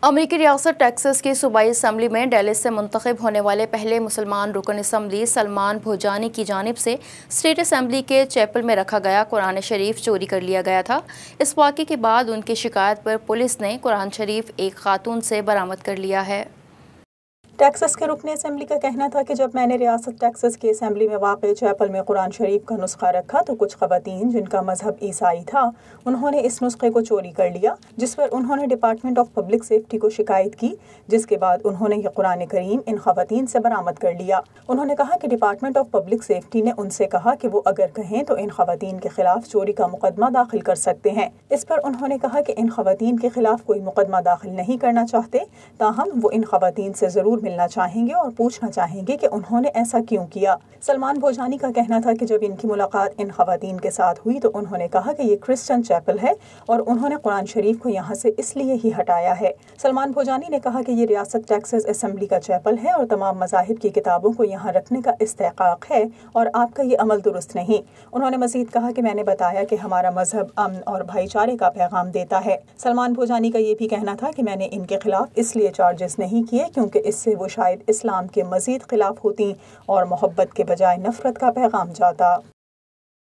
امریکی ریاست ٹیکساس کی صوبائی اسمبلی میں ڈیلس سے منتخب ہونے والے پہلے مسلمان رکن اسمبلی سلمان بھوجانی کی جانب سے اسٹیٹ اسمبلی کے چیپل میں رکھا گیا قرآن شریف چوری کر لیا گیا تھا۔ اس واقعے کے بعد ان کی شکایت پر پولیس نے قرآن شریف ایک خاتون سے برآمد کر لیا ہے۔ ٹیکساس کے رکن اسمبلی کا کہنا تھا کہ جب میں نے ریاست ٹیکساس کی اسمبلی میں واقع چیپل میں قرآن شریف کا نسخہ رکھا تو کچھ خواتین جن کا مذہب عیسائی تھا انہوں نے اس نسخے کو چوری کر لیا، جس پر انہوں نے ڈپارٹمنٹ آف پبلک سیفٹی کو شکایت کی، جس کے بعد انہوں نے یہ قرآن کریم ان خواتین سے برآمد کر لیا۔ انہوں نے کہا کہ ڈپارٹمنٹ آف پبلک سیفٹی نے ان سے کہا کہ وہ اگر کہیں تو ان خواتین کے خلاف چوری کا مقدمہ داخل کر سکتے ہیں۔ اس پر انہوں نے کہا کہ ان خواتین کے خلاف کوئی مقدمہ داخل نہیں کرنا چاہتے، تاہم وہ ان خواتین سے ضرور ملنا چاہیں گے اور پوچھنا چاہیں گے کہ انہوں نے ایسا کیوں کیا۔ سلمان بھوجانی کا کہنا تھا کہ جب ان کی ملاقات ان خواتین کے ساتھ ہوئی تو انہوں نے کہا کہ یہ کرسچن چیپل ہے اور انہوں نے قرآن شریف کو یہاں سے اس لیے ہی ہٹایا ہے۔ سلمان بھوجانی نے کہا کہ یہ ریاست ٹیکساس اسمبلی کا چیپل ہے اور تمام مذاہب کی کتابوں کو یہاں رکھنے کا استحقاق ہے اور آپ کا یہ عمل درست نہیں۔ انہوں نے مزید کہا کہ میں نے بتایا کہ ہمارا مذہب امن اور بھائی چارے کا پیغام دیتا ہے۔ سلمان بھوجانی کا یہ بھی کہنا تھا کہ میں نے ان کے خلاف اس لیے چارجز نہیں کیے کیونکہ اس سے وہ شاید اسلام کے مزید خلاف ہوتی اور محبت کے بجائے نفرت کا پیغام جاتا۔